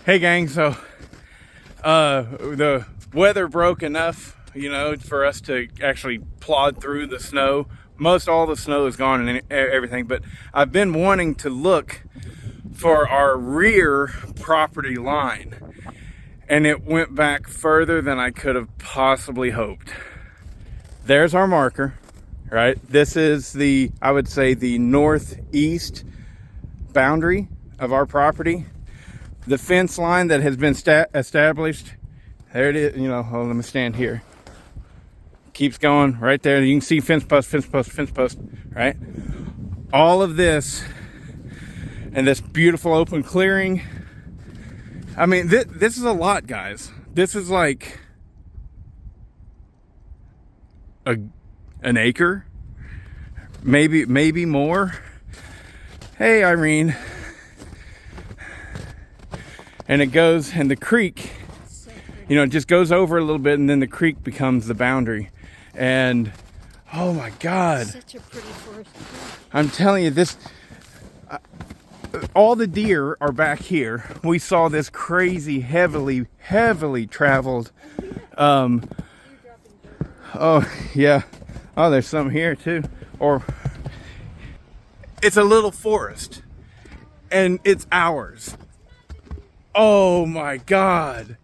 Hey gang, so the weather broke enough, you know, for us to actually plod through the snow. Most all the snow is gone and everything, but I've been wanting to look for our rear property line, and it went back further than I could have possibly hoped. There's our marker, right? This is the, I would say, the northeast boundary of our property. The fence line that has been established, there it is. You know, hold on, let me stand here. Keeps going right there. You can see fence post, fence post, fence post, right? All of this and this beautiful open clearing. I mean, this is a lot, guys. This is like an acre, maybe more. Hey, Irene. And it goes, and the creek, you know, it just goes over a little bit, and then the creek becomes the boundary. And oh my God, such a pretty forest. I'm telling you, this all the deer are back here. We saw this crazy heavily traveled oh yeah, oh, there's some here too. Or it's a little forest and it's ours. Oh my God.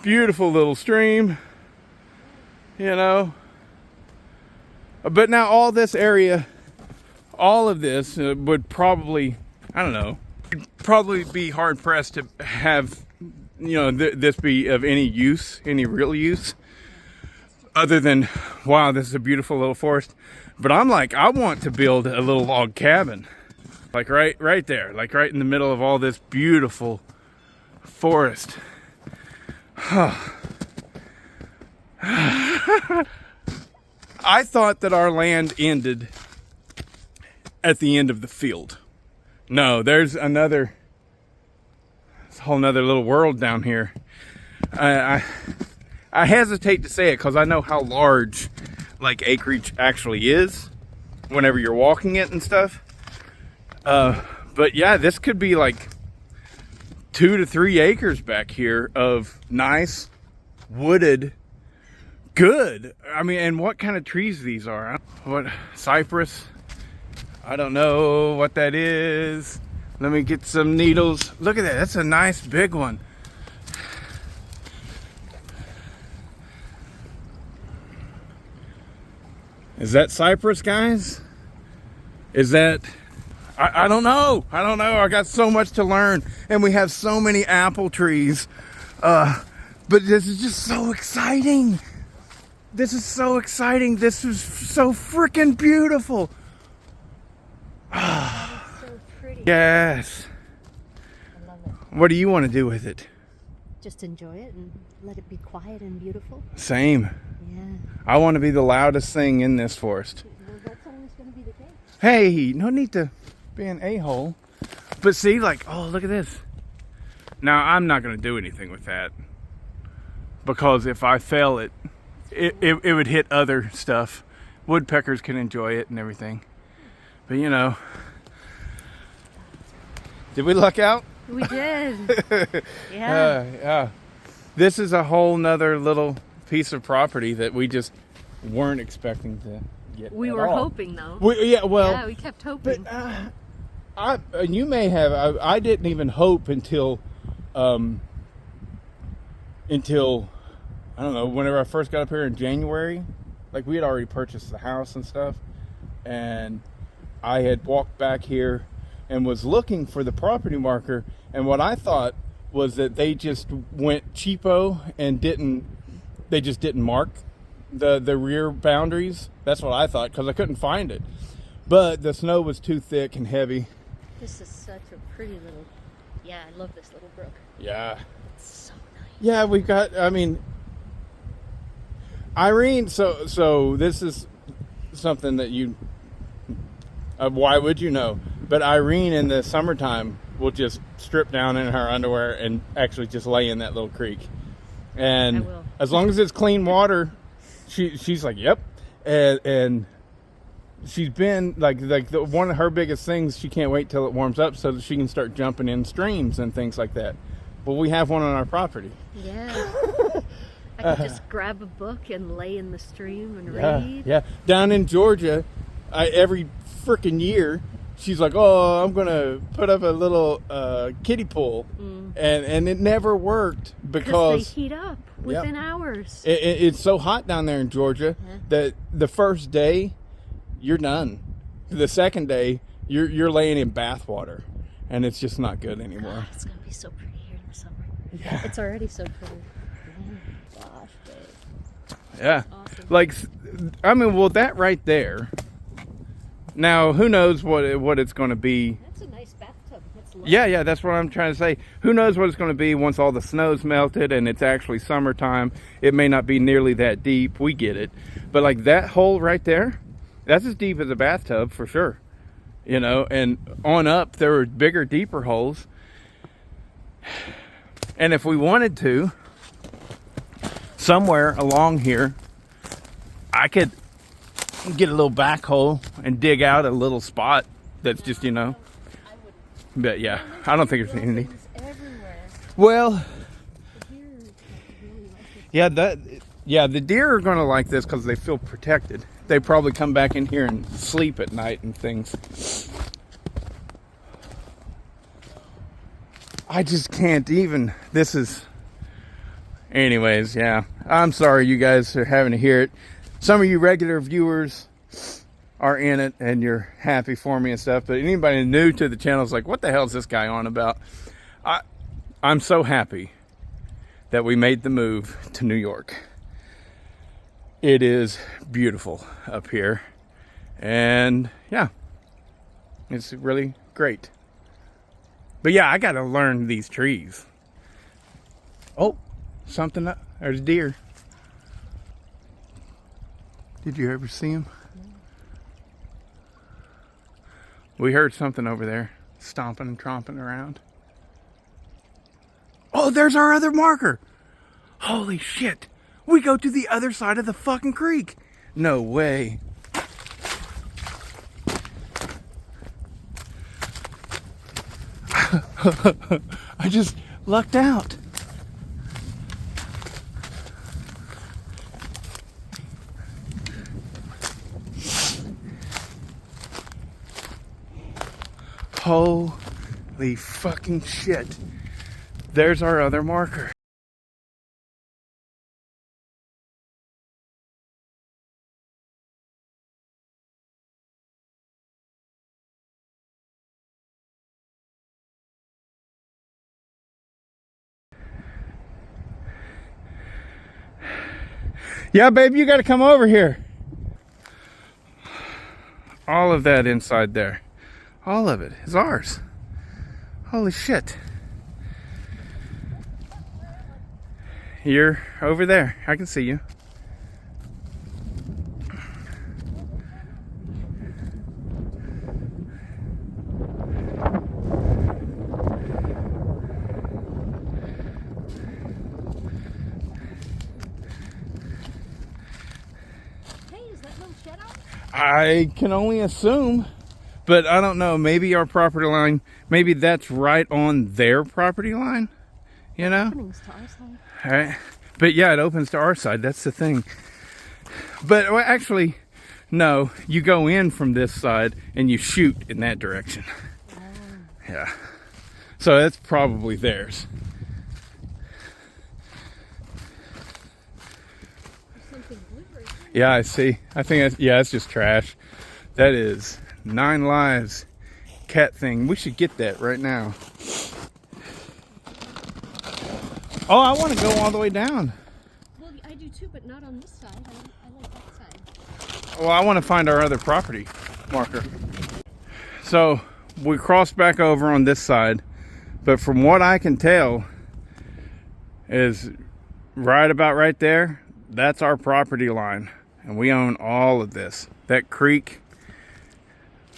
Beautiful little stream, you know. But now all this area, all of this would probably, I don't know, probably be hard pressed to have, you know, this be of any use, any real use, other than, wow, this is a beautiful little forest. But I'm like, I want to build a little log cabin. Like right there, like right in the middle of all this beautiful forest. I thought that our land ended at the end of the field. No, there's a whole nother little world down here. I hesitate to say it because I know how large like acreage actually is whenever you're walking it and stuff. But yeah, this could be like 2 to 3 acres back here of nice wooded, good. I mean, and what kind of trees these are? What, cypress? I don't know what that is. Let me get some needles. Look at that. That's a nice big one. Is that cypress, guys? Is that... I don't know. I got so much to learn, and we have so many apple trees. But this is just so exciting. This is so exciting. This is so freaking beautiful. So pretty. Yes. I love it. What do you want to do with it? Just enjoy it and let it be quiet and beautiful. Same. Yeah. I want to be the loudest thing in this forest. Well, that's always going to be the case. Hey, no need to be an a-hole. But see, like, oh, look at this. Now, I'm not going to do anything with that. Because if I fell it would hit other stuff. Woodpeckers can enjoy it and everything. But, you know. Did we luck out? We did. Yeah. Yeah. This is a whole nother little piece of property that we just weren't expecting to get. We at were all. hoping, though. Yeah, We kept hoping. But you may have. I didn't even hope until I don't know, whenever I first got up here in January. Like, we had already purchased the house and stuff, and I had walked back here and was looking for the property marker, and what I thought was that they just went cheapo and they just didn't mark the rear boundaries. That's what I thought, because I couldn't find it. But the snow was too thick and heavy. This is such a pretty little... Yeah, I love this little brook. Yeah. It's so nice. Yeah, we've got, I mean, Irene, so this is something that you, why would you know? But Irene in the summertime will just strip down in her underwear and actually just lay in that little creek. And as long as it's clean water, she's like, yep. And she's been one of her biggest things. She can't wait till it warms up so that she can start jumping in streams and things like that. Well, we have one on our property. Yeah. I could just grab a book and lay in the stream and read. Yeah. Down in Georgia, every freaking year, she's like, "Oh, I'm gonna put up a little kiddie pool," and it never worked because they heat up within hours. It's so hot down there in Georgia that the first day you're done. The second day you're laying in bath water, and it's just not good anymore. It's gonna be so pretty here in the summer. Yeah. It's already so pretty. Oh, gosh, babe. Yeah. Awesome. Like, I mean, well, that right there. Now, who knows what it's going to be? That's a nice bathtub. That's lovely. Yeah, that's what I'm trying to say. Who knows what it's going to be once all the snow's melted and it's actually summertime. It may not be nearly that deep. We get it. But like that hole right there, that's as deep as a bathtub for sure. You know, and on up, there were bigger, deeper holes. And if we wanted to, somewhere along here, I could get a little backhoe and dig out a little spot that's just, you know. But yeah, I don't think there's any. Well, yeah, the deer are gonna like this because they feel protected. They probably come back in here and sleep at night and things. I just can't even. This is. Anyways, yeah. I'm sorry you guys are having to hear it. Some of you regular viewers are in it and you're happy for me and stuff. But anybody new to the channel is like, what the hell is this guy on about? I'm so happy that we made the move to New York. It is beautiful up here. And yeah, it's really great. But yeah, I got to learn these trees. Oh, something up. There's deer. Did you ever see him? We heard something over there stomping and tromping around. Oh, there's our other marker. Holy shit. We go to the other side of the fucking creek. No way. I just lucked out. Holy fucking shit. There's our other marker. Yeah, babe, you gotta come over here. All of that inside there. All of it is ours. Holy shit. You're over there. I can see you. I can only assume, but I don't know. Maybe our property line, maybe that's right on their property line, you know? Openings to our side. All right. But yeah, it opens to our side. That's the thing. But well, actually, no, you go in from this side and you shoot in that direction. Oh. Yeah. So that's probably theirs. Yeah, I see. I think that's, yeah, it's just trash. That is 9 lives cat thing. We should get that right now. Oh, I want to go all the way down. Well, I do too, but not on this side. I like that side. Well, I want to find our other property marker. So we crossed back over on this side, but from what I can tell is right about right there, that's our property line. And we own all of this. That creek,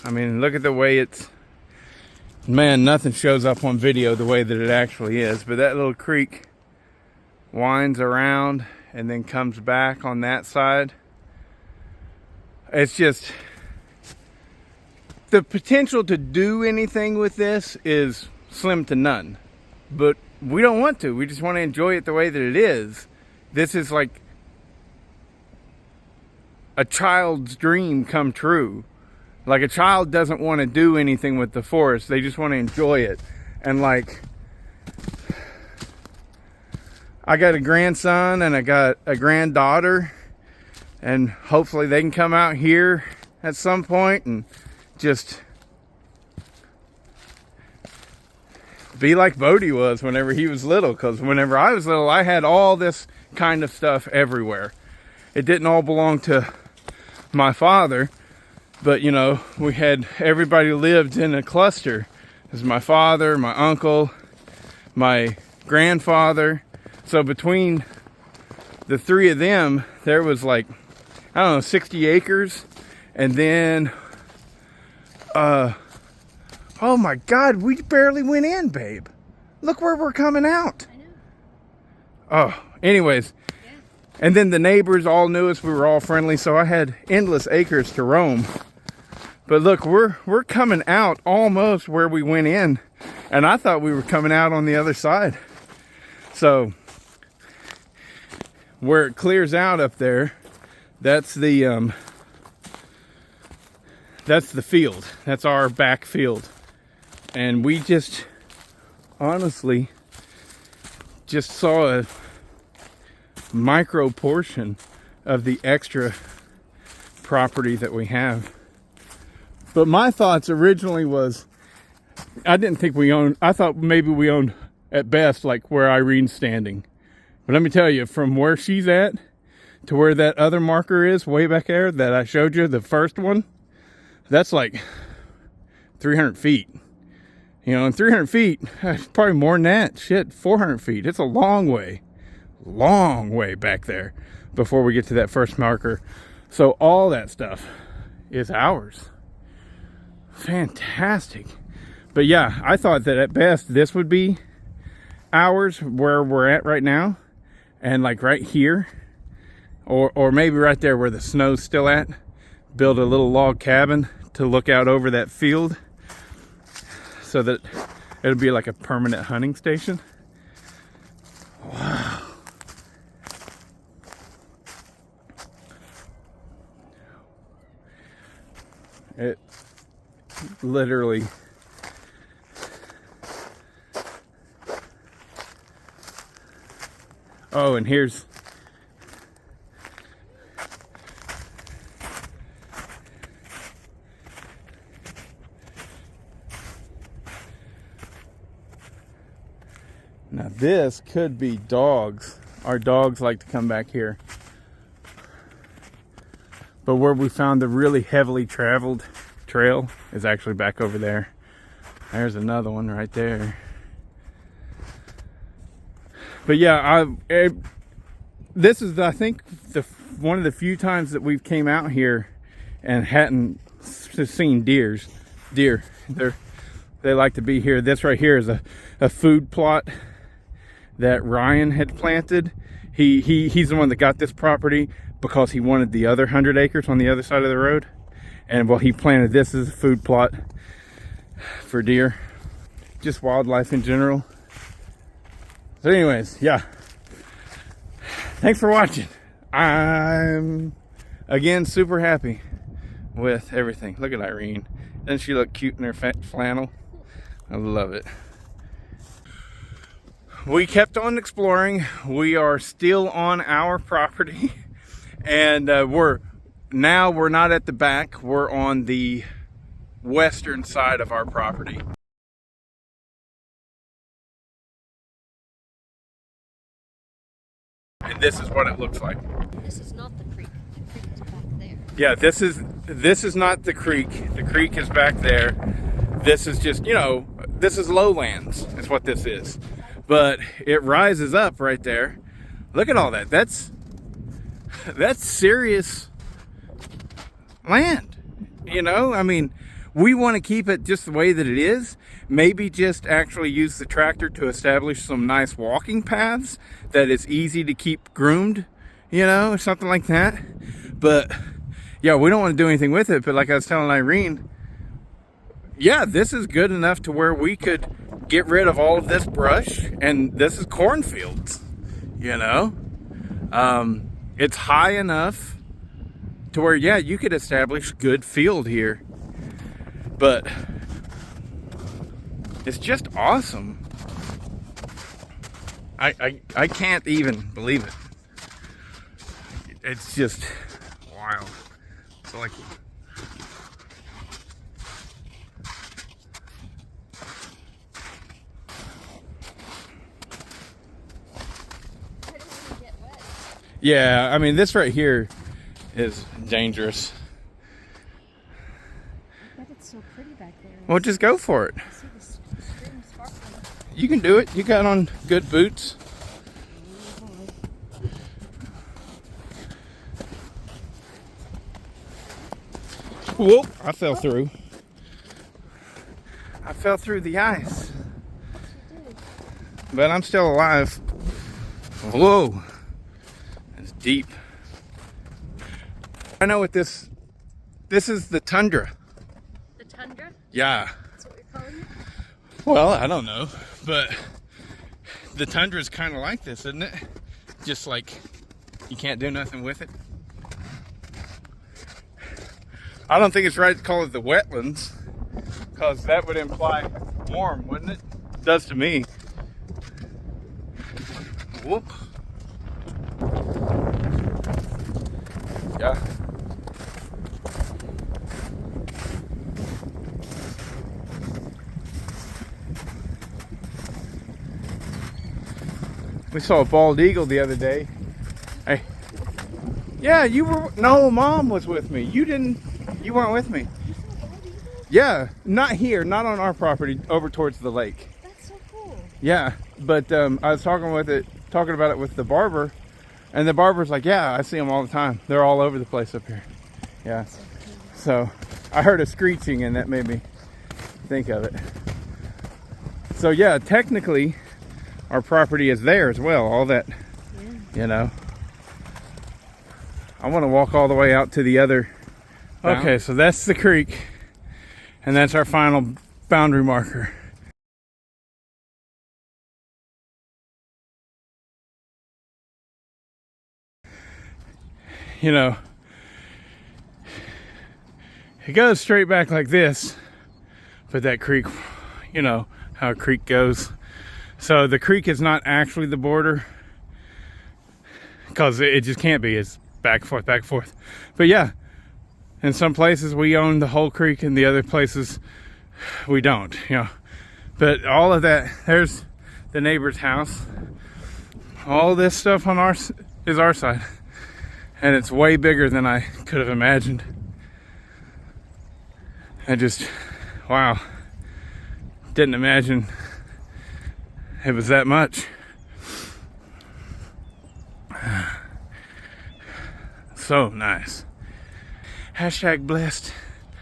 I mean, look at the way it's, man, nothing shows up on video the way that it actually is. But that little creek winds around and then comes back on that side. It's just, the potential to do anything with this is slim to none. But we don't want to. We just want to enjoy it the way that it is. This is like a child's dream come true. Like, a child doesn't want to do anything with the forest. They just want to enjoy it. And like, I got a grandson and I got a granddaughter, and hopefully they can come out here at some point and just be like Bodie was whenever he was little. Because whenever I was little, I had all this kind of stuff everywhere. It didn't all belong to my father, but you know, we had, everybody lived in a cluster. There's my father, my uncle, my grandfather. So between the three of them, there was like, I don't know, 60 acres. And then, oh my God, we barely went in, babe. Look where we're coming out. I know. Oh, anyways. Yeah. And then the neighbors all knew us. We were all friendly. So I had endless acres to roam. But look, we're coming out almost where we went in. And I thought we were coming out on the other side. So where it clears out up there, that's the field. That's our back field. And we just honestly just saw a micro portion of the extra property that we have. But my thoughts originally was, I didn't think we owned, I thought maybe we owned at best like where Irene's standing. But let me tell you, from where she's at to where that other marker is way back there that I showed you, the first one, that's like 300 feet. You know, and 300 feet, probably more than that. Shit, 400 feet. It's a long way back there before we get to that first marker. So all that stuff is ours. Fantastic. But yeah, I thought that at best this would be ours where we're at right now, and like right here, or maybe right there where the snow's still at, build a little log cabin to look out over that field so that it'll be like a permanent hunting station. Wow. It literally oh, and here's now this could be dogs. Our dogs like to come back here. But where we found the really heavily traveled trail is actually back over there. There's another one right there. But yeah, this is, I think, one of the few times that we've came out here and hadn't seen deer. They like to be here. This right here is a food plot that Ryan had planted. He's the one that got this property because he wanted the other 100 acres on the other side of the road. And well, he planted this as a food plot for deer. Just wildlife in general. So anyways, yeah. Thanks for watching. I'm, again, super happy with everything. Look at Irene. Doesn't she look cute in her flannel? I love it. We kept on exploring. We are still on our property. And we're not at the back. We're on the western side of our property. And this is what it looks like. This is not the creek. The creek is back there. Yeah, this is not the creek. The creek is back there. This is just, you know, this is lowlands. Is what this is. But it rises up right there. Look at all that. That's serious land. You know, I mean, we want to keep it just the way that it is. Maybe just actually use the tractor to establish some nice walking paths that is easy to keep groomed, you know, or something like that. But yeah, we don't want to do anything with it. But like I was telling Irene, yeah, this is good enough to where we could get rid of all of this brush, and this is cornfields, you know? It's high enough to where, yeah, you could establish good field here. But it's just awesome. I can't even believe it. It's just wild. It's like, yeah, I mean, this right here is dangerous. But it's so pretty back there. Well, just go for it. See the stream sparkling. You can do it. You got on good boots. Whoop, I fell through. I fell through the ice. But I'm still alive. Whoa. It's deep. I know what this is, the tundra. The tundra? Yeah. That's what you're calling it? Well, I don't know, but the tundra is kind of like this, isn't it? Just like you can't do nothing with it. I don't think it's right to call it the wetlands, because that would imply warm, wouldn't it? It does to me. Whoop. Yeah. We saw a bald eagle the other day. Hey. Yeah, you were, no, Mom was with me. You weren't with me. Yeah, not here, not on our property, over towards the lake. That's so cool. Yeah, but I was talking about it with the barber, and the barber's like, yeah, I see them all the time. They're all over the place up here. Yeah. So I heard a screeching, and that made me think of it. So yeah, technically, our property is there as well. All that, you know. I want to walk all the way out to the other. Okay, so that's the creek, and that's our final boundary marker. You know, it goes straight back like this, but that creek, you know how a creek goes. So the creek is not actually the border, because it just can't be. It's back and forth, back and forth. But yeah, in some places we own the whole creek, and the other places we don't, you know. But all of that, there's the neighbor's house. All this stuff on is our side. And it's way bigger than I could have imagined. I just, wow. Didn't imagine it was that much. So nice. Hashtag blessed.